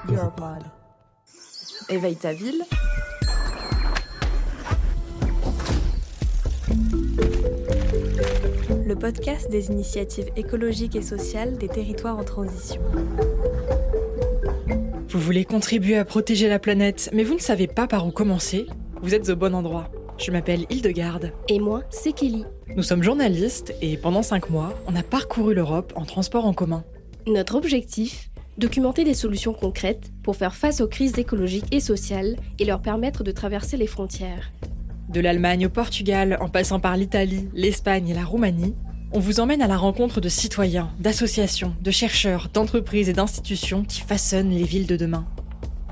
Europod. Éveille ta ville. Le podcast des initiatives écologiques et sociales des territoires en transition. Vous voulez contribuer à protéger la planète, mais vous ne savez pas par où commencer? Vous êtes au bon endroit. Je m'appelle Hildegarde. Et moi, c'est Kelly. Nous sommes journalistes et pendant 5 mois, on a parcouru l'Europe en transport en commun. Notre objectif, documenter des solutions concrètes pour faire face aux crises écologiques et sociales et leur permettre de traverser les frontières. De l'Allemagne au Portugal, en passant par l'Italie, l'Espagne et la Roumanie, on vous emmène à la rencontre de citoyens, d'associations, de chercheurs, d'entreprises et d'institutions qui façonnent les villes de demain.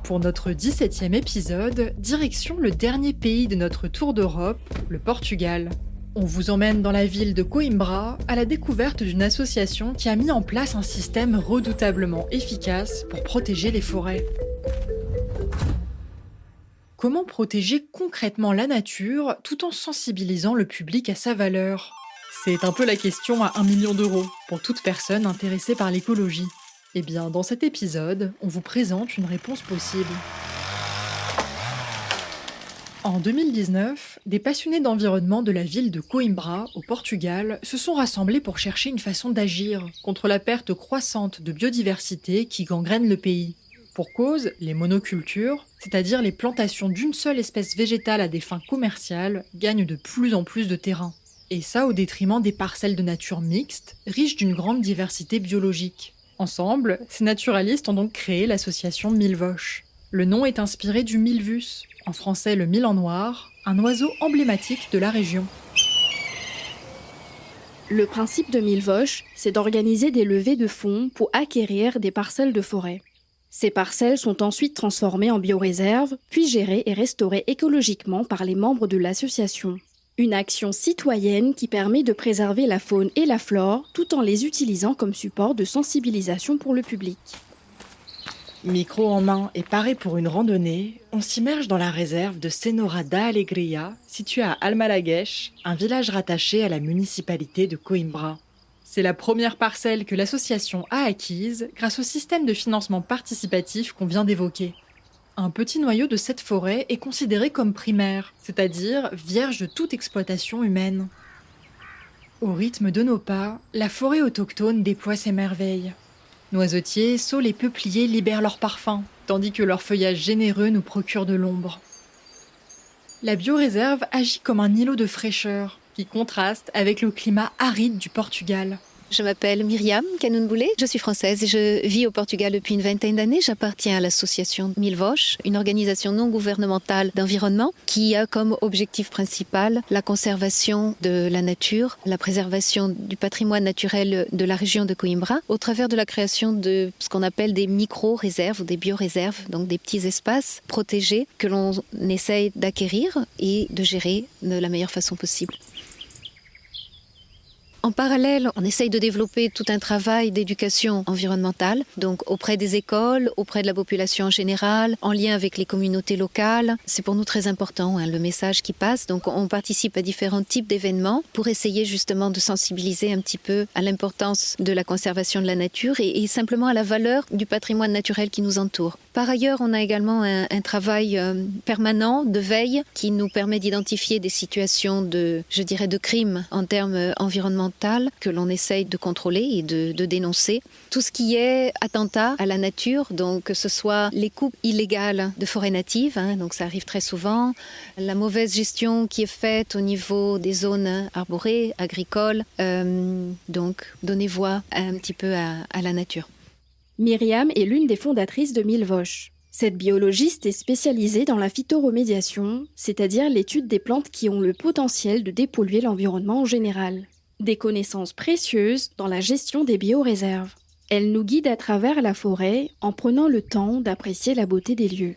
Pour notre 17e épisode, direction le dernier pays de notre tour d'Europe, le Portugal. On vous emmène dans la ville de Coimbra à la découverte d'une association qui a mis en place un système redoutablement efficace pour protéger les forêts. Comment protéger concrètement la nature tout en sensibilisant le public à sa valeur? C'est un peu la question à 1 million d'euros pour toute personne intéressée par l'écologie. Eh bien, dans cet épisode, on vous présente une réponse possible. En 2019, des passionnés d'environnement de la ville de Coimbra, au Portugal, se sont rassemblés pour chercher une façon d'agir contre la perte croissante de biodiversité qui gangrène le pays. Pour cause, les monocultures, c'est-à-dire les plantations d'une seule espèce végétale à des fins commerciales, gagnent de plus en plus de terrain. Et ça au détriment des parcelles de nature mixtes, riches d'une grande diversité biologique. Ensemble, ces naturalistes ont donc créé l'association Milvoche. Le nom est inspiré du milvus, en français le milan noir, un oiseau emblématique de la région. Le principe de Milvoche, c'est d'organiser des levées de fonds pour acquérir des parcelles de forêt. Ces parcelles sont ensuite transformées en bioréserves, puis gérées et restaurées écologiquement par les membres de l'association. Une action citoyenne qui permet de préserver la faune et la flore tout en les utilisant comme support de sensibilisation pour le public. Micro en main et paré pour une randonnée, on s'immerge dans la réserve de Senhora da Alegria, située à Almalagueche, un village rattaché à la municipalité de Coimbra. C'est la première parcelle que l'association a acquise grâce au système de financement participatif qu'on vient d'évoquer. Un petit noyau de cette forêt est considéré comme primaire, c'est-à-dire vierge de toute exploitation humaine. Au rythme de nos pas, la forêt autochtone déploie ses merveilles. Noisetiers, saules et peupliers libèrent leur parfum, tandis que leur feuillage généreux nous procure de l'ombre. La bioréserve agit comme un îlot de fraîcheur, qui contraste avec le climat aride du Portugal. Je m'appelle Myriam Canounboulé, je suis française et je vis au Portugal depuis une vingtaine d'années. J'appartiens à l'association Milvoche, une organisation non gouvernementale d'environnement qui a comme objectif principal la conservation de la nature, la préservation du patrimoine naturel de la région de Coimbra au travers de la création de ce qu'on appelle des micro-réserves ou des bioréserves, donc des petits espaces protégés que l'on essaye d'acquérir et de gérer de la meilleure façon possible. En parallèle, on essaye de développer tout un travail d'éducation environnementale, donc auprès des écoles, auprès de la population en général, en lien avec les communautés locales. C'est pour nous très important, le message qui passe. Donc on participe à différents types d'événements pour essayer justement de sensibiliser un petit peu à l'importance de la conservation de la nature et simplement à la valeur du patrimoine naturel qui nous entoure. Par ailleurs, on a également un travail permanent de veille qui nous permet d'identifier des situations de crimes en termes environnementaux que l'on essaye de contrôler et de dénoncer. Tout ce qui est attentat à la nature, donc que ce soit les coupes illégales de forêts natives, donc ça arrive très souvent, la mauvaise gestion qui est faite au niveau des zones arborées, agricoles, donc donner voix un petit peu à la nature. Myriam est l'une des fondatrices de Milvoche. Cette biologiste est spécialisée dans la phytoremédiation, c'est-à-dire l'étude des plantes qui ont le potentiel de dépolluer l'environnement en général. Des connaissances précieuses dans la gestion des bioréserves. Elle nous guide à travers la forêt en prenant le temps d'apprécier la beauté des lieux.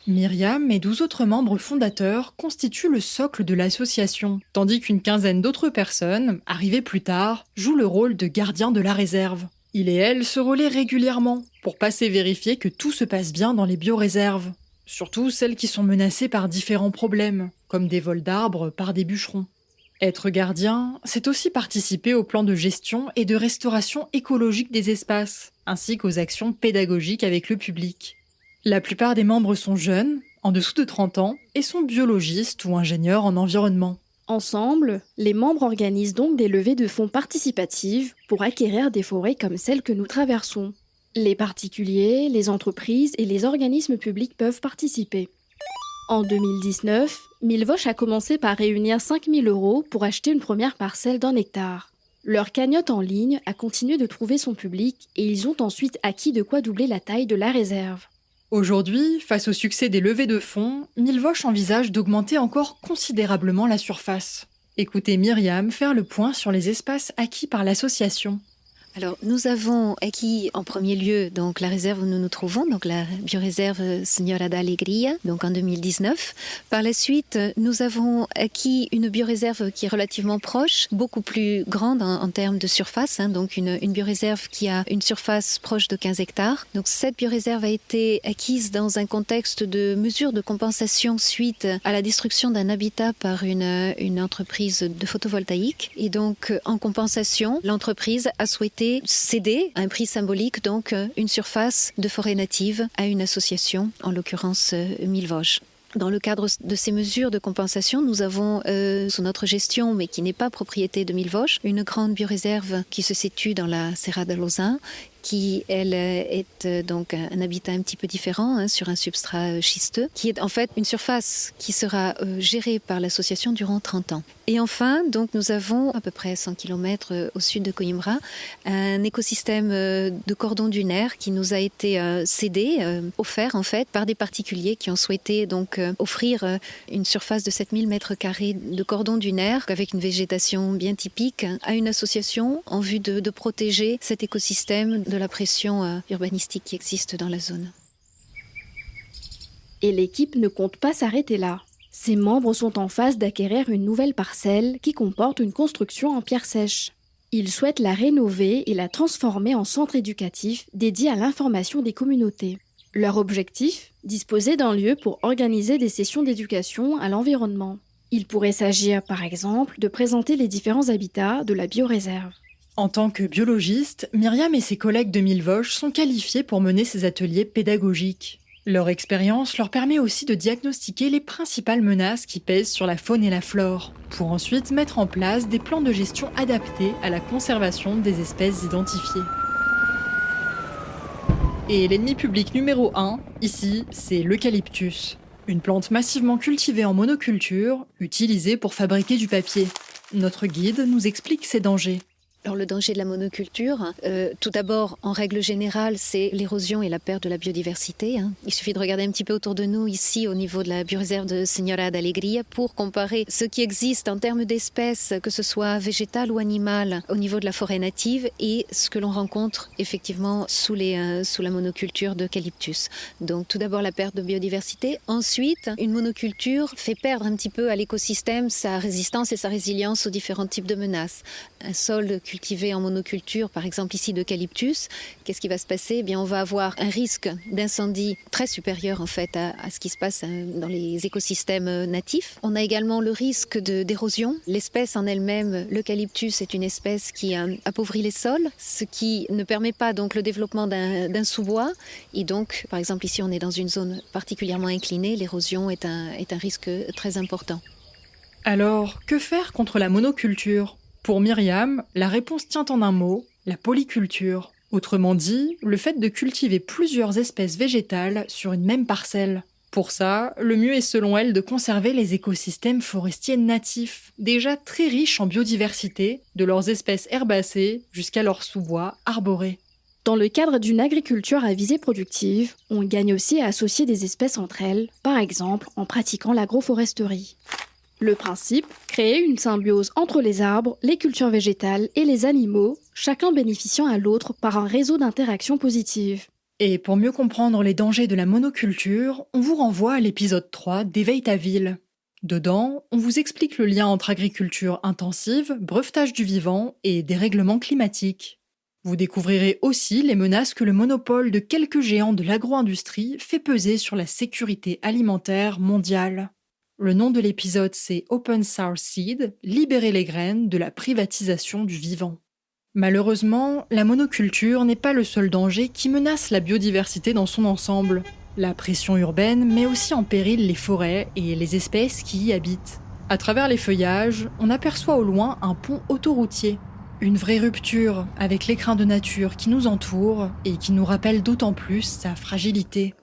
Myriam et 12 autres membres fondateurs constituent le socle de l'association, tandis qu'une quinzaine d'autres personnes, arrivées plus tard, jouent le rôle de gardiens de la réserve. Il et elle se relaient régulièrement pour passer vérifier que tout se passe bien dans les bioréserves, surtout celles qui sont menacées par différents problèmes, comme des vols d'arbres par des bûcherons. Être gardien, c'est aussi participer au plan de gestion et de restauration écologique des espaces, ainsi qu'aux actions pédagogiques avec le public. La plupart des membres sont jeunes, en dessous de 30 ans, et sont biologistes ou ingénieurs en environnement. Ensemble, les membres organisent donc des levées de fonds participatives pour acquérir des forêts comme celles que nous traversons. Les particuliers, les entreprises et les organismes publics peuvent participer. En 2019, Milvoche a commencé par réunir 5 000 € pour acheter une première parcelle d'1 hectare. Leur cagnotte en ligne a continué de trouver son public et ils ont ensuite acquis de quoi doubler la taille de la réserve. Aujourd'hui, face au succès des levées de fonds, Milvoche envisage d'augmenter encore considérablement la surface. Écoutez Myriam faire le point sur les espaces acquis par l'association. Alors, nous avons acquis en premier lieu donc, la réserve où nous nous trouvons, donc la bioréserve Señora da Alegria, donc en 2019. Par la suite, nous avons acquis une bioréserve qui est relativement proche, beaucoup plus grande en termes de surface, donc une bioréserve qui a une surface proche de 15 hectares. Donc, cette bioréserve a été acquise dans un contexte de mesures de compensation suite à la destruction d'un habitat par une entreprise de photovoltaïque. Et donc, en compensation, l'entreprise a souhaité céder à un prix symbolique, donc une surface de forêt native à une association, en l'occurrence Milvoche. Dans le cadre de ces mesures de compensation, nous avons sous notre gestion, mais qui n'est pas propriété de Milvoche, une grande bioréserve qui se situe dans la Serra da Lausanne, qui, elle, est donc un habitat un petit peu différent, sur un substrat schisteux, qui est en fait une surface qui sera gérée par l'association durant 30 ans. Et enfin, donc, nous avons à peu près 100 km au sud de Coimbra, un écosystème de cordons dunaires qui nous a été cédé, offert en fait par des particuliers qui ont souhaité donc offrir une surface de 7000 m² de cordons dunaires avec une végétation bien typique à une association en vue de protéger cet écosystème de la pression urbanistique qui existe dans la zone. Et l'équipe ne compte pas s'arrêter là. Ses membres sont en phase d'acquérir une nouvelle parcelle qui comporte une construction en pierre sèche. Ils souhaitent la rénover et la transformer en centre éducatif dédié à l'information des communautés. Leur objectif ? Disposer d'un lieu pour organiser des sessions d'éducation à l'environnement. Il pourrait s'agir, par exemple, de présenter les différents habitats de la bioréserve. En tant que biologiste, Myriam et ses collègues de Milvoche sont qualifiés pour mener ces ateliers pédagogiques. Leur expérience leur permet aussi de diagnostiquer les principales menaces qui pèsent sur la faune et la flore, pour ensuite mettre en place des plans de gestion adaptés à la conservation des espèces identifiées. Et l'ennemi public numéro 1, ici, c'est l'eucalyptus. Une plante massivement cultivée en monoculture, utilisée pour fabriquer du papier. Notre guide nous explique ses dangers. Alors le danger de la monoculture, tout d'abord, en règle générale, c'est l'érosion et la perte de la biodiversité. Il suffit de regarder un petit peu autour de nous, ici, au niveau de la bioréserve de Señora da Alegria, pour comparer ce qui existe en termes d'espèces, que ce soit végétales ou animales, au niveau de la forêt native, et ce que l'on rencontre effectivement sous la monoculture d'eucalyptus. Donc tout d'abord la perte de biodiversité. Ensuite, une monoculture fait perdre un petit peu à l'écosystème sa résistance et sa résilience aux différents types de menaces. Un sol cultivé en monoculture, par exemple ici d'eucalyptus, qu'est-ce qui va se passer ? Eh bien, on va avoir un risque d'incendie très supérieur en fait à ce qui se passe dans les écosystèmes natifs. On a également le risque d'érosion. L'espèce en elle-même, l'eucalyptus, est une espèce qui appauvrit les sols, ce qui ne permet pas donc le développement d'un sous-bois. Et donc, par exemple, ici, on est dans une zone particulièrement inclinée. L'érosion est un risque très important. Alors, que faire contre la monoculture ? Pour Myriam, la réponse tient en un mot, la polyculture. Autrement dit, le fait de cultiver plusieurs espèces végétales sur une même parcelle. Pour ça, le mieux est selon elle de conserver les écosystèmes forestiers natifs, déjà très riches en biodiversité, de leurs espèces herbacées jusqu'à leurs sous-bois arborés. Dans le cadre d'une agriculture à visée productive, on gagne aussi à associer des espèces entre elles, par exemple en pratiquant l'agroforesterie. Le principe, créer une symbiose entre les arbres, les cultures végétales et les animaux, chacun bénéficiant à l'autre par un réseau d'interactions positives. Et pour mieux comprendre les dangers de la monoculture, on vous renvoie à l'épisode 3 d'Éveille ta ville. Dedans, on vous explique le lien entre agriculture intensive, brevetage du vivant et dérèglement climatique. Vous découvrirez aussi les menaces que le monopole de quelques géants de l'agro-industrie fait peser sur la sécurité alimentaire mondiale. Le nom de l'épisode, c'est Open Source Seed, libérer les graines de la privatisation du vivant. Malheureusement, la monoculture n'est pas le seul danger qui menace la biodiversité dans son ensemble. La pression urbaine met aussi en péril les forêts et les espèces qui y habitent. À travers les feuillages, on aperçoit au loin un pont autoroutier. Une vraie rupture avec l'écrin de nature qui nous entoure et qui nous rappelle d'autant plus sa fragilité.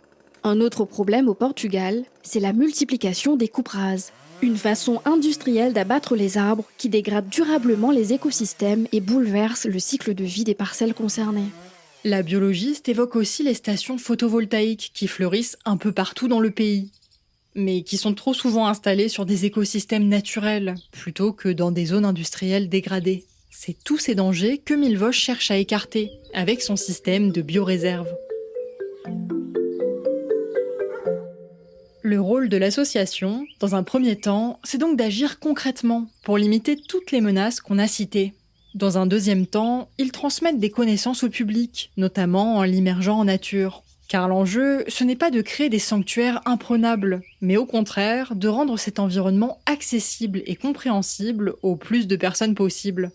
Un autre problème au Portugal, c'est la multiplication des coupes rases. Une façon industrielle d'abattre les arbres qui dégrade durablement les écosystèmes et bouleverse le cycle de vie des parcelles concernées. La biologiste évoque aussi les stations photovoltaïques qui fleurissent un peu partout dans le pays, mais qui sont trop souvent installées sur des écosystèmes naturels plutôt que dans des zones industrielles dégradées. C'est tous ces dangers que Milvosh cherche à écarter avec son système de bioréserve. Le rôle de l'association, dans un premier temps, c'est donc d'agir concrètement pour limiter toutes les menaces qu'on a citées. Dans un deuxième temps, ils transmettent des connaissances au public, notamment en l'immergeant en nature. Car l'enjeu, ce n'est pas de créer des sanctuaires imprenables, mais au contraire, de rendre cet environnement accessible et compréhensible au plus de personnes possible.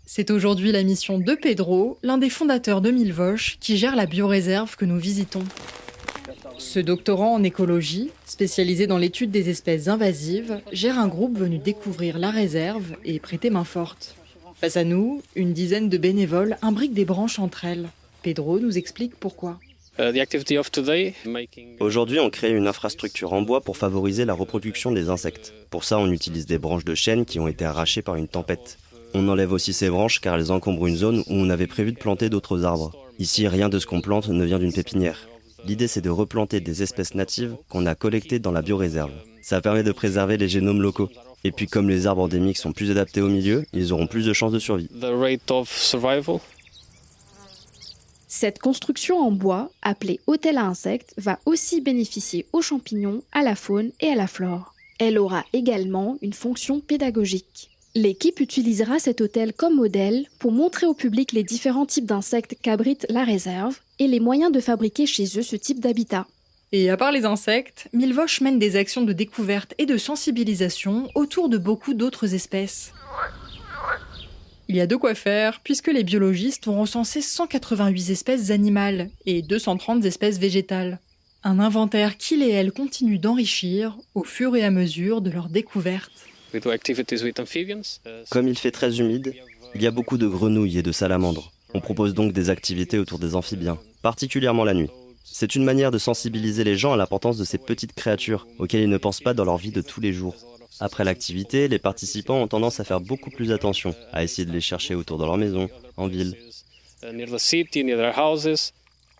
C'est aujourd'hui la mission de Pedro, l'un des fondateurs de Milvosh, qui gère la bioréserve que nous visitons. Ce doctorant en écologie, spécialisé dans l'étude des espèces invasives, gère un groupe venu découvrir la réserve et prêter main forte. Face à nous, une dizaine de bénévoles imbriquent des branches entre elles. Pedro nous explique pourquoi. Aujourd'hui, on crée une infrastructure en bois pour favoriser la reproduction des insectes. Pour ça, on utilise des branches de chêne qui ont été arrachées par une tempête. On enlève aussi ces branches car elles encombrent une zone où on avait prévu de planter d'autres arbres. Ici, rien de ce qu'on plante ne vient d'une pépinière. L'idée, c'est de replanter des espèces natives qu'on a collectées dans la bioréserve. Ça permet de préserver les génomes locaux. Et puis, comme les arbres endémiques sont plus adaptés au milieu, ils auront plus de chances de survie. Cette construction en bois, appelée hôtel à insectes, va aussi bénéficier aux champignons, à la faune et à la flore. Elle aura également une fonction pédagogique. L'équipe utilisera cet hôtel comme modèle pour montrer au public les différents types d'insectes qu'abrite la réserve et les moyens de fabriquer chez eux ce type d'habitat. Et à part les insectes, Milvosh mène des actions de découverte et de sensibilisation autour de beaucoup d'autres espèces. Il y a de quoi faire puisque les biologistes ont recensé 188 espèces animales et 230 espèces végétales. Un inventaire qu'ils et elles continuent d'enrichir au fur et à mesure de leur découverte. Comme il fait très humide, il y a beaucoup de grenouilles et de salamandres. On propose donc des activités autour des amphibiens, particulièrement la nuit. C'est une manière de sensibiliser les gens à l'importance de ces petites créatures auxquelles ils ne pensent pas dans leur vie de tous les jours. Après l'activité, les participants ont tendance à faire beaucoup plus attention, à essayer de les chercher autour de leur maison, en ville.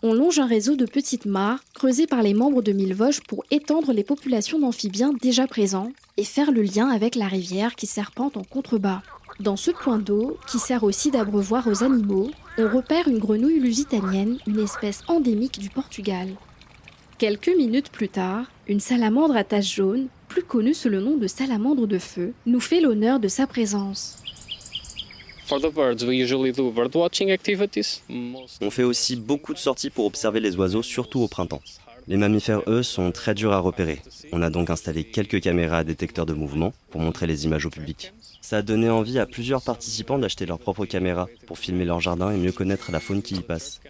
On longe un réseau de petites mares creusées par les membres de Milvosh pour étendre les populations d'amphibiens déjà présents et faire le lien avec la rivière qui serpente en contrebas. Dans ce point d'eau, qui sert aussi d'abreuvoir aux animaux, on repère une grenouille lusitanienne, une espèce endémique du Portugal. Quelques minutes plus tard, une salamandre à taches jaunes, plus connue sous le nom de salamandre de feu, nous fait l'honneur de sa présence. On fait aussi beaucoup de sorties pour observer les oiseaux, surtout au printemps. Les mammifères, eux, sont très durs à repérer. On a donc installé quelques caméras à détecteur de mouvement pour montrer les images au public. Ça a donné envie à plusieurs participants d'acheter leur propre caméra pour filmer leur jardin et mieux connaître la faune qui y passe.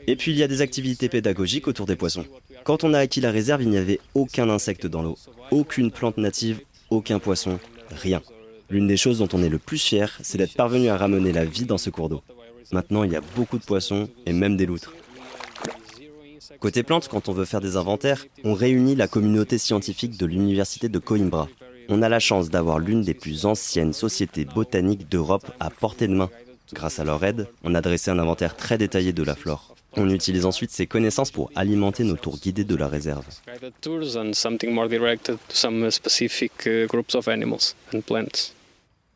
Et puis il y a des activités pédagogiques autour des poissons. Quand on a acquis la réserve, il n'y avait aucun insecte dans l'eau, aucune plante native, aucun poisson, rien. L'une des choses dont on est le plus fier, c'est d'être parvenu à ramener la vie dans ce cours d'eau. Maintenant, il y a beaucoup de poissons et même des loutres. Côté plantes, quand on veut faire des inventaires, on réunit la communauté scientifique de l'université de Coimbra. On a la chance d'avoir l'une des plus anciennes sociétés botaniques d'Europe à portée de main. Grâce à leur aide, on a dressé un inventaire très détaillé de la flore. On utilise ensuite ces connaissances pour alimenter nos tours guidés de la réserve.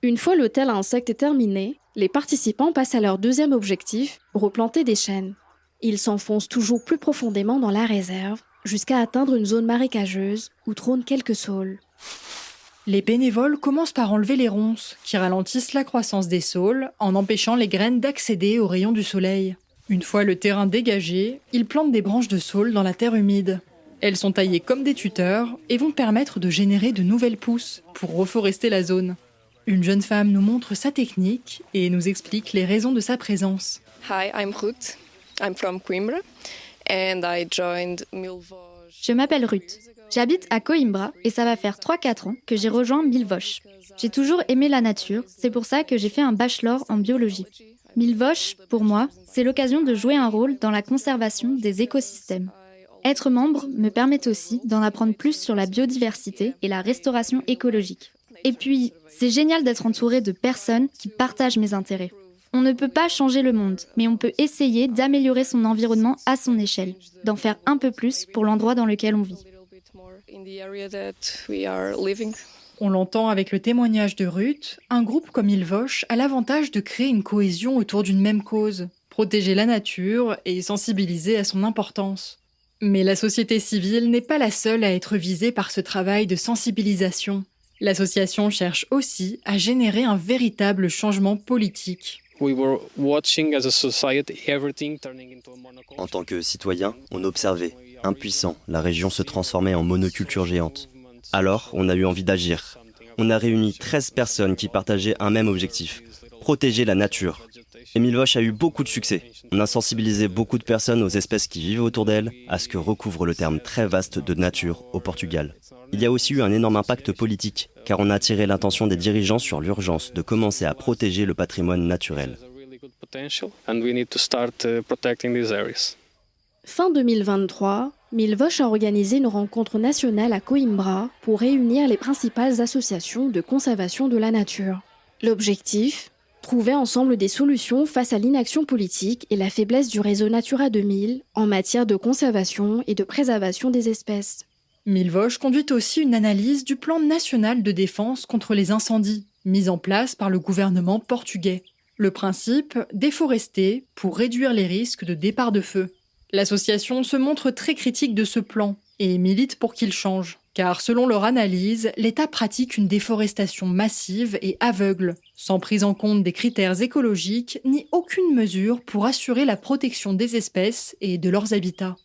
Une fois l'hôtel à insectes terminé, les participants passent à leur deuxième objectif, replanter des chênes. Ils s'enfoncent toujours plus profondément dans la réserve, jusqu'à atteindre une zone marécageuse où trônent quelques saules. Les bénévoles commencent par enlever les ronces, qui ralentissent la croissance des saules en empêchant les graines d'accéder aux rayons du soleil. Une fois le terrain dégagé, ils plantent des branches de saule dans la terre humide. Elles sont taillées comme des tuteurs et vont permettre de générer de nouvelles pousses pour reforester la zone. Une jeune femme nous montre sa technique et nous explique les raisons de sa présence. Hi, I'm Ruth. I'm from Coimbra and I joined Milvosh. Je m'appelle Ruth. J'habite à Coimbra et ça va faire 3-4 ans que j'ai rejoint Milvosh. J'ai toujours aimé la nature, c'est pour ça que j'ai fait un bachelor en biologie. Milvosh, pour moi, c'est l'occasion de jouer un rôle dans la conservation des écosystèmes. Être membre me permet aussi d'en apprendre plus sur la biodiversité et la restauration écologique. Et puis, c'est génial d'être entouré de personnes qui partagent mes intérêts. On ne peut pas changer le monde, mais on peut essayer d'améliorer son environnement à son échelle, d'en faire un peu plus pour l'endroit dans lequel on vit. On l'entend avec le témoignage de Ruth, un groupe comme Milvosh a l'avantage de créer une cohésion autour d'une même cause, protéger la nature et sensibiliser à son importance. Mais la société civile n'est pas la seule à être visée par ce travail de sensibilisation. L'association cherche aussi à générer un véritable changement politique. En tant que citoyens, on observait, impuissants, la région se transformer en monoculture géante. Alors, on a eu envie d'agir. On a réuni 13 personnes qui partageaient un même objectif, protéger la nature. Et Milvosh a eu beaucoup de succès. On a sensibilisé beaucoup de personnes aux espèces qui vivent autour d'elles, à ce que recouvre le terme très vaste de nature au Portugal. Il y a aussi eu un énorme impact politique, car on a attiré l'attention des dirigeants sur l'urgence de commencer à protéger le patrimoine naturel. Fin 2023, Milvosh a organisé une rencontre nationale à Coimbra pour réunir les principales associations de conservation de la nature. L'objectif ? Trouver ensemble des solutions face à l'inaction politique et la faiblesse du réseau Natura 2000 en matière de conservation et de préservation des espèces. Milvosh conduit aussi une analyse du plan national de défense contre les incendies, mis en place par le gouvernement portugais. Le principe, déforester pour réduire les risques de départ de feu. L'association se montre très critique de ce plan et milite pour qu'il change, car selon leur analyse, l'État pratique une déforestation massive et aveugle, sans prise en compte des critères écologiques ni aucune mesure pour assurer la protection des espèces et de leurs habitats.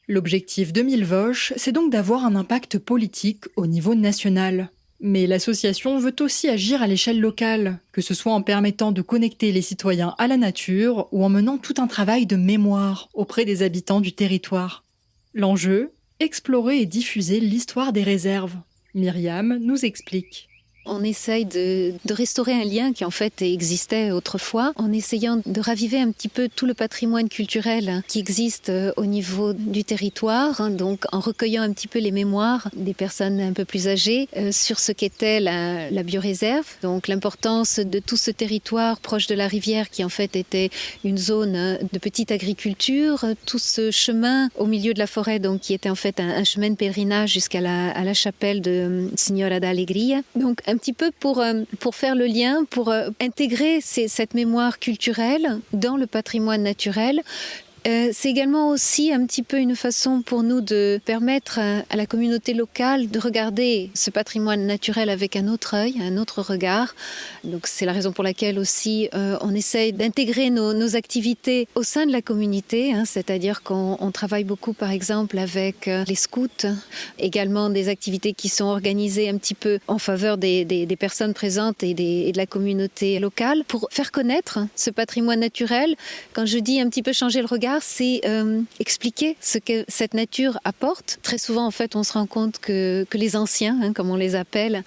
L'objectif de Milvosh, c'est donc d'avoir un impact politique au niveau national. Mais l'association veut aussi agir à l'échelle locale, que ce soit en permettant de connecter les citoyens à la nature ou en menant tout un travail de mémoire auprès des habitants du territoire. L'enjeu, explorer et diffuser l'histoire des réserves. Myriam nous explique. On essaye de restaurer un lien qui en fait existait autrefois, en essayant de raviver un petit peu tout le patrimoine culturel qui existe au niveau du territoire, donc en recueillant un petit peu les mémoires des personnes un peu plus âgées sur ce qu'était la bioréserve, donc l'importance de tout ce territoire proche de la rivière qui en fait était une zone de petite agriculture, tout ce chemin au milieu de la forêt donc qui était en fait un chemin de pèlerinage jusqu'à la chapelle de Senhora da Alegria. Donc un petit peu pour faire le lien, pour intégrer cette mémoire culturelle dans le patrimoine naturel. C'est également aussi un petit peu une façon pour nous de permettre à la communauté locale de regarder ce patrimoine naturel avec un autre œil, un autre regard. Donc c'est la raison pour laquelle aussi on essaye d'intégrer nos activités au sein de la communauté, c'est-à-dire qu'on travaille beaucoup par exemple avec les scouts, également des activités qui sont organisées un petit peu en faveur des personnes présentes et de la communauté locale pour faire connaître ce patrimoine naturel. Quand je dis un petit peu changer le regard, c'est expliquer ce que cette nature apporte. Très souvent, en fait, on se rend compte que les anciens, comme on les appelle,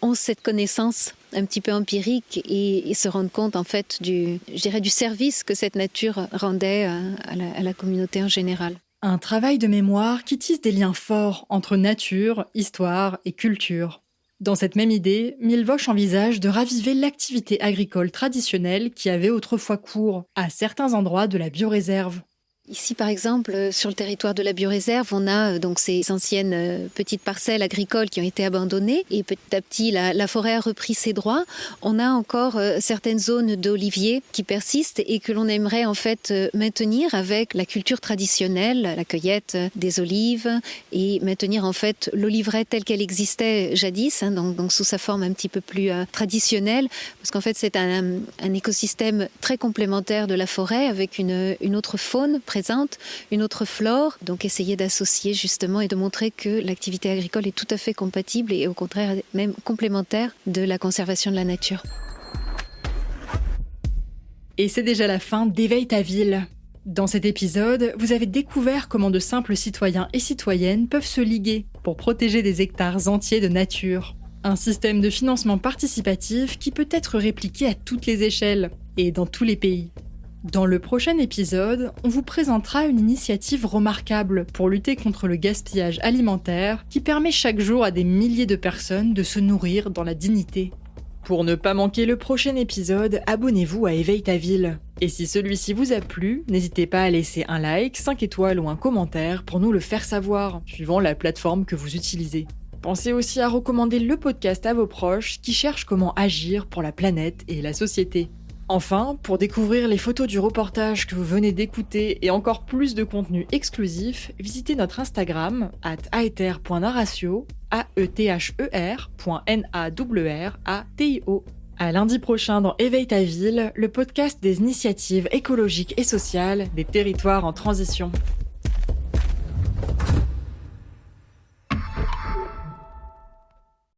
ont cette connaissance un petit peu empirique et se rendent compte, en fait, du service que cette nature rendait à la communauté en général. Un travail de mémoire qui tisse des liens forts entre nature, histoire et culture. Dans cette même idée, Milvosh envisage de raviver l'activité agricole traditionnelle qui avait autrefois cours à certains endroits de la bioréserve. Ici, par exemple, sur le territoire de la bioréserve, on a donc ces anciennes petites parcelles agricoles qui ont été abandonnées et petit à petit, la forêt a repris ses droits. On a encore certaines zones d'oliviers qui persistent et que l'on aimerait en fait maintenir avec la culture traditionnelle, la cueillette des olives et maintenir en fait l'oliverette telle qu'elle existait jadis, donc sous sa forme un petit peu plus traditionnelle, parce qu'en fait c'est un écosystème très complémentaire de la forêt avec une autre faune présente une autre flore. Donc essayer d'associer justement et de montrer que l'activité agricole est tout à fait compatible et au contraire même complémentaire de la conservation de la nature. Et c'est déjà la fin d'Éveille ta ville. Dans cet épisode, vous avez découvert comment de simples citoyens et citoyennes peuvent se liguer pour protéger des hectares entiers de nature. Un système de financement participatif qui peut être répliqué à toutes les échelles et dans tous les pays. Dans le prochain épisode, on vous présentera une initiative remarquable pour lutter contre le gaspillage alimentaire qui permet chaque jour à des milliers de personnes de se nourrir dans la dignité. Pour ne pas manquer le prochain épisode, abonnez-vous à Éveille ta ville. Et si celui-ci vous a plu, n'hésitez pas à laisser un like, 5 étoiles ou un commentaire pour nous le faire savoir, suivant la plateforme que vous utilisez. Pensez aussi à recommander le podcast à vos proches qui cherchent comment agir pour la planète et la société. Enfin, pour découvrir les photos du reportage que vous venez d'écouter et encore plus de contenu exclusif, visitez notre Instagram @aether.narratio, aether.nawratio. À lundi prochain dans Éveille ta ville, le podcast des initiatives écologiques et sociales des territoires en transition.